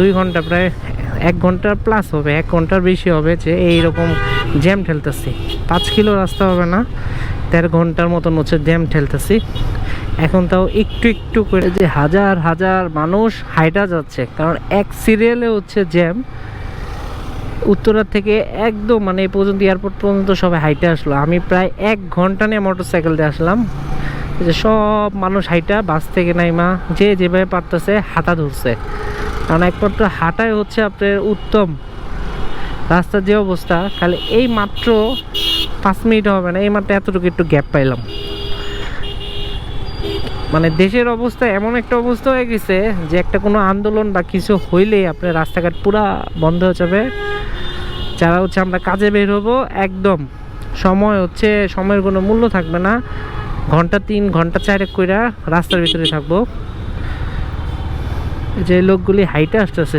2 ঘন্টা, প্রায় 1 ঘন্টার প্লাস হবে, 1 ঘন্টার বেশি হবে যে এইরকম জ্যাম ঠেলতেছি। 5 কিলো রাস্তা হবে না, 13 ঘন্টার মতন হচ্ছে জ্যাম ঠেলতেছি। এখন তাও একটু একটু করে যে হাজার হাজার মানুষ হাইটা যাচ্ছে, কারণ এক সিরিয়ালে হচ্ছে জ্যাম। উত্তরা থেকে একদম মানে এই পর্যন্ত, এয়ারপোর্ট পর্যন্ত সবাই হাইটে আসলো। আমি প্রায় 1 ঘন্টা নিয়ে মোটর সাইকেল দিয়ে আসলাম। যে সব মানুষ হাইটা বাস থেকে নাইমা যে যেভাবে পারতেছে হাঁটা ধরছে, কারণ একমাত্র হাঁটাই হচ্ছে আপনার উত্তম। রাস্তার যে অবস্থা, খালি এই মাত্র 5 মিনিট হবে না, এই মাত্র এতটুকু একটু গ্যাপ পাইলাম। মানে দেশের অবস্থা এমন একটা অবস্থা হয়ে গেছে যে একটা কোনো আন্দোলন বা কিছু হইলেই আপনার রাস্তাঘাট পুরা বন্ধ হয়ে যাবে। যারা হচ্ছে আমরা কাজে বের হবো, একদম সময় হচ্ছে, সময়ের কোনো মূল্য থাকবে না। ঘন্টা 3 ঘন্টা 4 কইরা রাস্তার ভিতরে থাকবো। যে লোকগুলি হাইটে আসতেছে